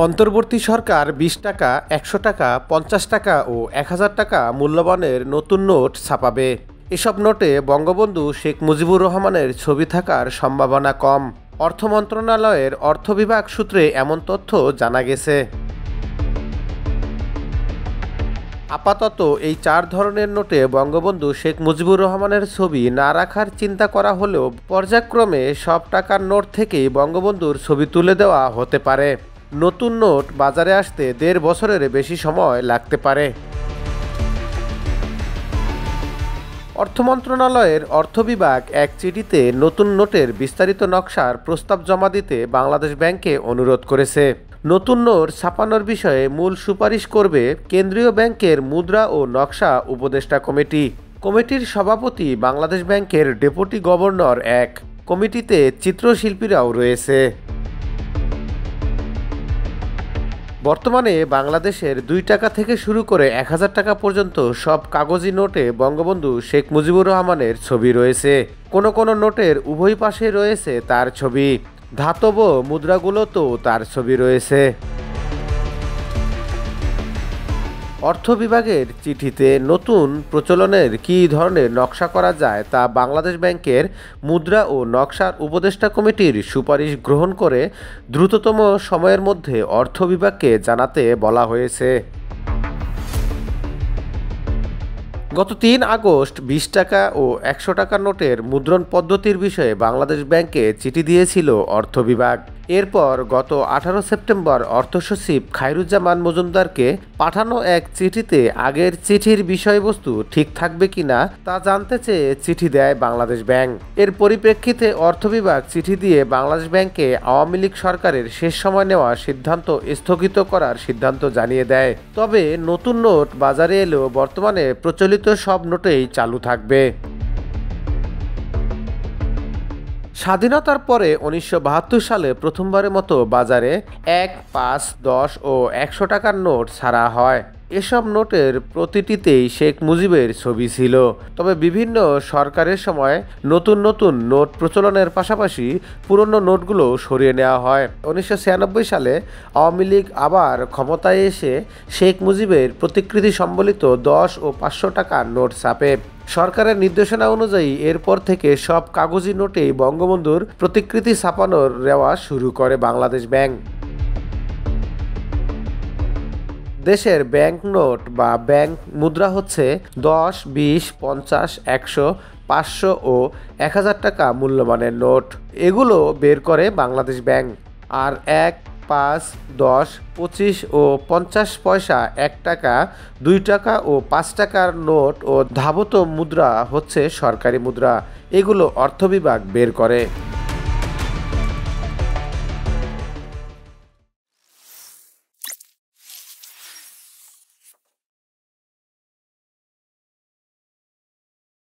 অন্তর্বর্তী সরকার ২০ টাকা, ১০০ টাকা, ৫০ টাকা ও ১,০০০ টাকা মূল্যমানের নতুন নোট ছাপাবে। এসব নোটে বঙ্গবন্ধু শেখ মুজিবুর রহমানের ছবি থাকার সম্ভাবনা কম। অর্থ মন্ত্রণালয়ের অর্থ বিভাগ সূত্রে এমন তথ্য জানা গেছে। আপাতত এই ৪ ধরনের নোটে বঙ্গবন্ধু শেখ মুজিবুর রহমানের ছবি না রাখার চিন্তা করা হলেও পর্যায়ক্রমে সব টাকার নোট থেকেই বঙ্গবন্ধুর ছবি তুলে দেওয়া হতে পারে। নতুন নোট বাজারে আসতে ১.৫ বছরের বেশি সময় লাগতে পারে। অর্থ মন্ত্রণালয়ের অর্থ বিভাগ এক চিঠিতে নতুন নোটের বিস্তারিত নকশার প্রস্তাব জমা দিতে বাংলাদেশ ব্যাংককে অনুরোধ করেছে। নতুন নোট ছাপানোর বিষয়ে মূল সুপারিশ করবে কেন্দ্রীয় ব্যাংকের মুদ্রা ও নকশা উপদেষ্টা কমিটি। কমিটির সভাপতি বাংলাদেশ ব্যাংকের ডেপুটি গভর্নর। কমিটিতে চিত্রশিল্পীরাও রয়েছে। বর্তমানে বাংলাদেশের ২ টাকা থেকে শুরু করে ১,০০০ টাকা পর্যন্ত সব কাগজি নোটে বঙ্গবন্ধু শেখ মুজিবুর রহমানের ছবি রয়েছে। কোনো নোটের উভয় পাশে রয়েছে তার ছবি। ধাতব মুদ্রাগুলোতেও তার ছবি রয়েছে। অর্থ বিভাগের চিঠিতে নতুন প্রচলনের কী ধরনের নকশা করা যায় তা বাংলাদেশ ব্যাংকের মুদ্রা ও নকশার উপদেষ্টা কমিটির সুপারিশ গ্রহণ করে দ্রুততম সময়ের মধ্যে অর্থ বিভাগকে জানাতে বলা হয়েছে। গত ৩ আগস্ট ২০ টাকা ও ১০০ টাকার নোটের মুদ্রণ পদ্ধতির বিষয়ে বাংলাদেশ ব্যাংকে চিঠি দিয়েছিল অর্থ বিভাগ। এরপর গত ১৮ সেপ্টেম্বর অর্থসচিব খায়রুজ্জামান মজুমদারকে পাঠানো এক চিঠিতে আগের চিঠির বিষয়বস্তু ঠিক থাকবে কিনা তা জানতে চেয়ে চিঠি দেয় বাংলাদেশ ব্যাংক। এর পরিপ্রেক্ষিতে অর্থ বিভাগ চিঠি দিয়ে বাংলাদেশ ব্যাংকে আওয়ামী লীগ সরকারের শেষ সময় নেওয়া সিদ্ধান্ত স্থগিত করার সিদ্ধান্ত জানিয়ে দেয়। তবে নতুন নোট বাজারে এলেও বর্তমানে প্রচলিত সব নোটেই চালু থাকবে। স্বাধীনতার পরে ১৯৭২ সালে প্রথমবারের মতো বাজারে ১, ৫, ১০ ও ১০০ টাকার নোট ছাড়া হয়। এসব নোটের প্রতিটিতেই শেখ মুজিবের ছবি ছিল। তবে বিভিন্ন সরকারের সময় নতুন নোট প্রচলনের পাশাপাশি পুরনো নোটগুলো সরিয়ে নেওয়া হয়। ১৯৯৬ সালে আওয়ামী লীগ আবার ক্ষমতায় এসে শেখ মুজিবের প্রতিকৃতি সম্বলিত ১০ ও ৫০০ টাকার নোট ছাপে। সরকারের নির্দেশনা অনুযায়ী এরপর থেকে সব কাগজি নোটেই বঙ্গবন্ধুর প্রতিকৃতি ছাপানোর রেওয়াজ শুরু করে বাংলাদেশ ব্যাংক। দেশের ব্যাংক নোট বা ব্যাংক মুদ্রা হচ্ছে ১০, ২০, ৫০, ১০০, ৫০০ ও ১,০০০ টাকা মূল্যমানের নোট। এগুলো বের করে বাংলাদেশ ব্যাংক। আর ১, ৫, ১০, ২৫ ও ৫০ পয়সা, ১ টাকা, ২ টাকা ও ৫ টাকার নোট ও ধাবত মুদ্রা হচ্ছে সরকারি মুদ্রা। এগুলো অর্থ বিভাগ বের করে।